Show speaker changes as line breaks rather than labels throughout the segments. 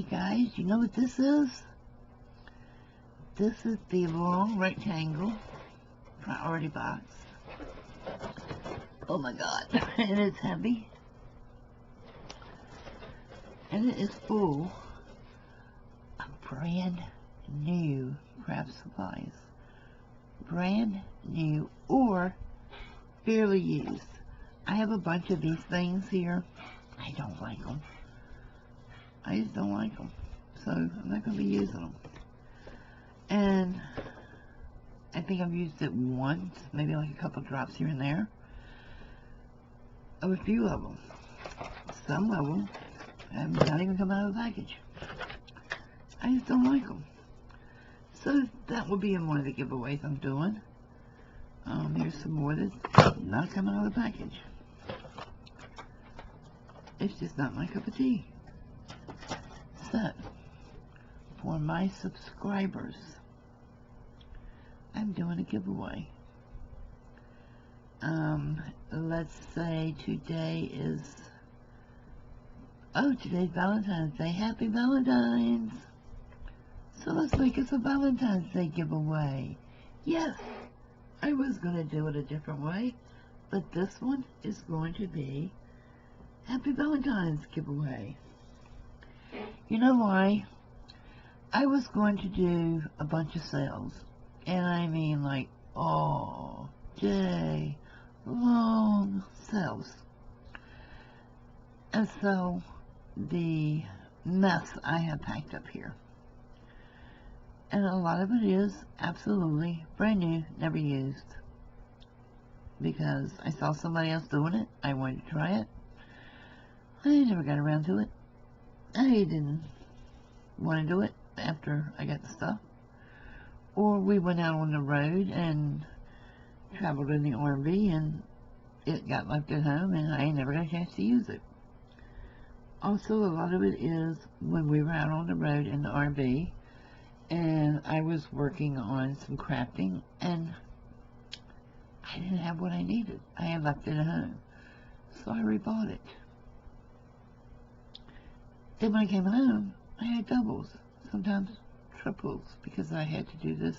Hey guys, you know what this is? This is the long rectangle priority box. Oh my god, and it's heavy. And it is full of brand new craft supplies. Brand new or fairly used. I have a bunch of these things here. I don't like them. I just don't like them. So I'm not going to be using them. And I think I've used it once, maybe like a couple drops here and there. Of a few of them. Some of them have not even come out of the package. I just don't like them. So that will be in one of the giveaways I'm doing. Here's some more that's not coming out of the package. It's just not my cup of tea. So, for my subscribers, I'm doing a giveaway. Let's say today is, today's Valentine's Day. Happy Valentines! So let's make it a Valentine's Day giveaway. Yes, I was going to do it a different way, but this one is going to be Happy Valentine's giveaway. You know why? I was going to do a bunch of sales, and I mean like all day long sales. And so the mess I have packed up here, and a lot of it is absolutely brand new, never used, because I saw somebody else doing it. I wanted to try it. I never got around to it. I didn't want to do it after I got the stuff. Or we went out on the road and traveled in the RV and it got left at home and I never got a chance to use it. Also, a lot of it is when we were out on the road in the RV and I was working on some crafting and I didn't have what I needed. I had left it at home. So I rebought it. Then when I came home, I had doubles, sometimes triples, because I had to do this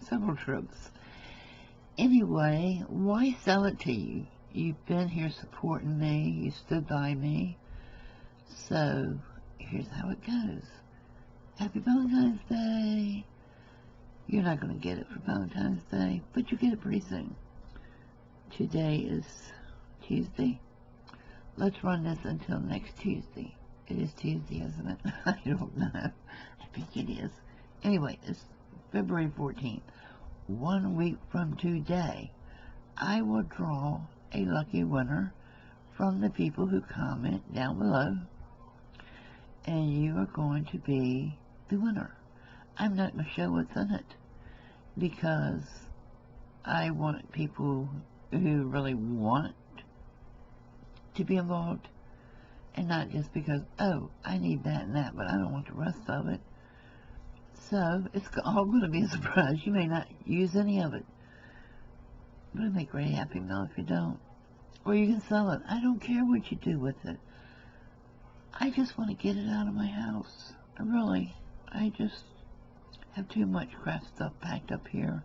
several trips. Anyway, why sell it to you? You've been here supporting me, you stood by me. So, here's how it goes. Happy Valentine's Day. You're not going to get it for Valentine's Day, but you get it pretty soon. Today is Tuesday. Let's run this until next Tuesday. It is Tuesday, isn't it? I don't know. I think it is. Anyway, it's February 14th. 1 week from today, I will draw a lucky winner from the people who comment down below. And you are going to be the winner. I'm not going to show what's in it because I want people who really want to be involved. And not just because, oh, I need that and that, but I don't want the rest of it. So, it's all going to be a surprise. You may not use any of it. But it'll make Ray happy now if you don't. Or you can sell it. I don't care what you do with it. I just want to get it out of my house. I just have too much craft stuff packed up here.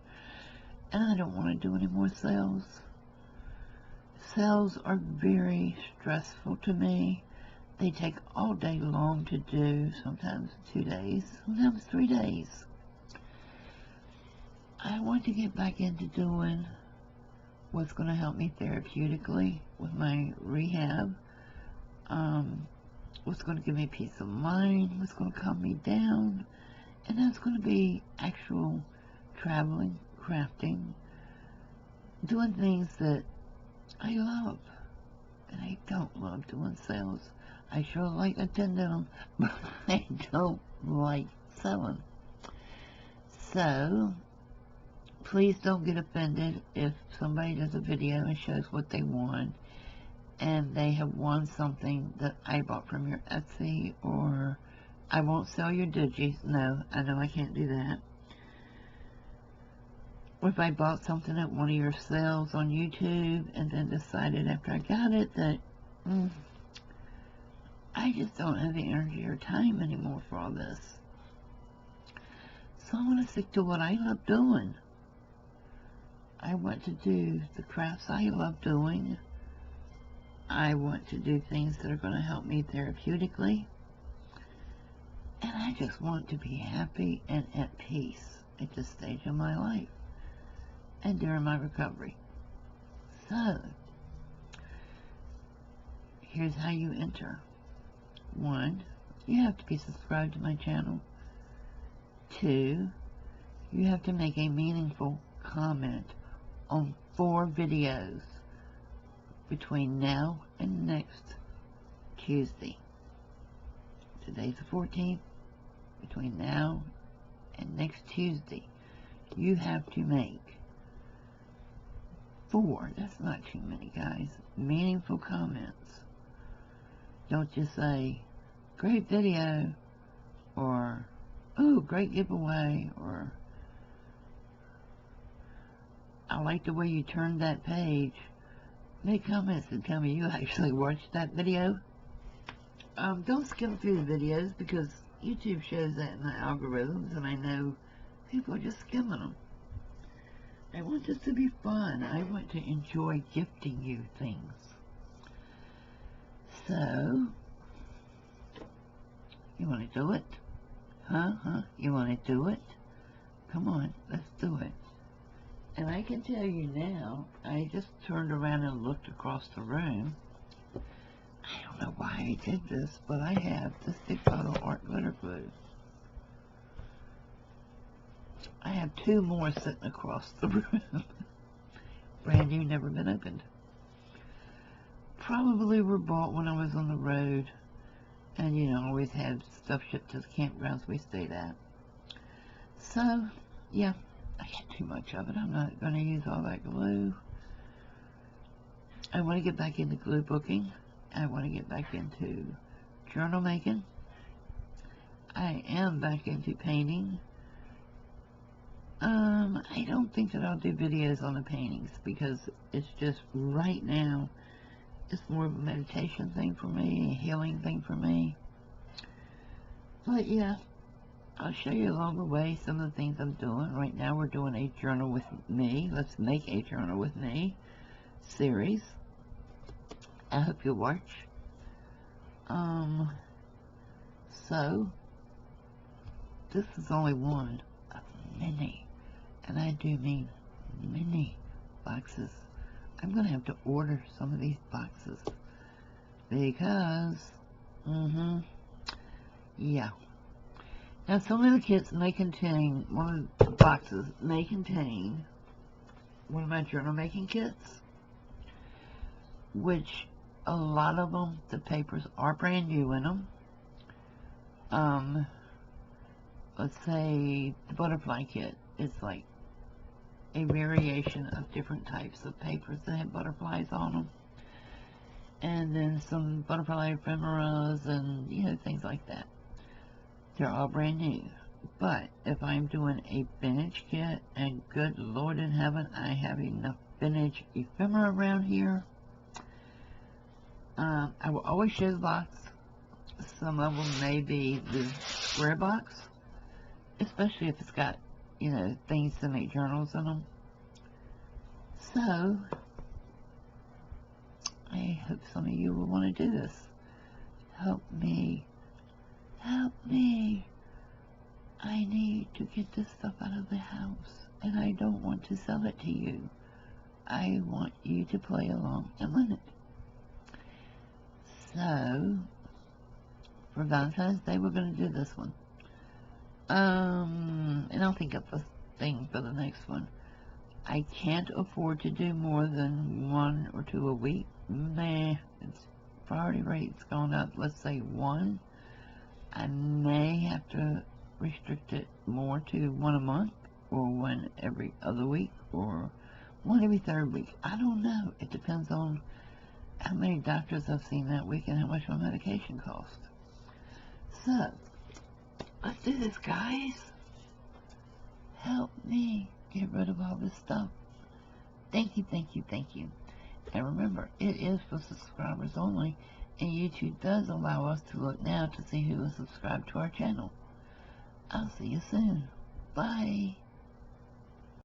And I don't want to do any more sales. Sales are very stressful to me. They take all day long to do, sometimes 2 days, sometimes 3 days. I want to get back into doing what's going to help me therapeutically with my rehab, what's going to give me peace of mind, what's going to calm me down, and that's going to be actual traveling, crafting, doing things that I love, and I don't love doing sales. I sure like attending them, but I don't like selling. So, please don't get offended if somebody does a video and shows what they won, and they have won something that I bought from your Etsy, or I won't sell your digis. No, I know I can't do that. Or if I bought something at one of your sales on YouTube and then decided after I got it that I just don't have the energy or time anymore for all this. So I want to stick to what I love doing. I want to do the crafts I love doing. I want to do things that are going to help me therapeutically. And I just want to be happy and at peace at this stage of my life and during my recovery. So, here's how you enter. 1, you have to be subscribed to my channel. 2, you have to make a meaningful comment on 4 videos between now and next Tuesday. Today's the 14th. Between now and next Tuesday, you have to make 4, that's not too many, guys, meaningful comments. Don't just say, great video, or, ooh, great giveaway, or, I like the way you turned that page. Make comments and tell me you actually watched that video. Don't skim through the videos, because YouTube shows that in the algorithms, and I know people are just skimming them. I want this to be fun. I want to enjoy gifting you things. So, you want to do it? You want to do it? Come on, let's do it. And I can tell you now, I just turned around and looked across the room. I don't know why I did this, but I have this big bottle of art glitter glue. I have 2 more sitting across the room. Brand new, never been opened. Probably were bought when I was on the road. And, you know, always had stuff shipped to the campgrounds we stayed at. So, yeah, I got too much of it. I'm not going to use all that glue. I want to get back into glue booking. I want to get back into journal making. I am back into painting. I don't think that I'll do videos on the paintings, because it's just, right now, it's more of a meditation thing for me, a healing thing for me. But yeah, I'll show you along the way some of the things I'm doing. Right now we're doing a journal with me. Let's make a journal with me series. I hope you'll watch. So, this is only one of many, and I do mean many boxes. I'm going to have to order some of these boxes, because, yeah. Now, some of the kits may contain, one of the boxes may contain one of my journal making kits, which a lot of them, the papers are brand new in them. Let's say the butterfly kit is like a variation of different types of papers that have butterflies on them. And then some butterfly ephemeras and, you know, things like that. They're all brand new. But if I'm doing a vintage kit, and good Lord in heaven, I have enough vintage ephemera around here. I will always show the box. Some of them may be the square box, especially if it's got, you know, things to make journals in them. So, I hope some of you will want to do this. Help me. Help me. I need to get this stuff out of the house, and I don't want to sell it to you. I want you to play along and learn it. So, for Valentine's Day, we're going to do this one. And I'll think of a thing for the next one. I can't afford to do more than 1 or 2 a week. Its priority rate's gone up. Let's say 1. I may have to restrict it more to 1 a month, or 1 every other week, or 1 every 3rd week. I don't know. It depends on how many doctors I've seen that week and how much my medication costs. So, let's do this, guys. Help me get rid of all this stuff. Thank you, thank you, thank you. And remember, it is for subscribers only, And YouTube does allow us to look now to see who is subscribed to our channel. I'll see you soon. Bye.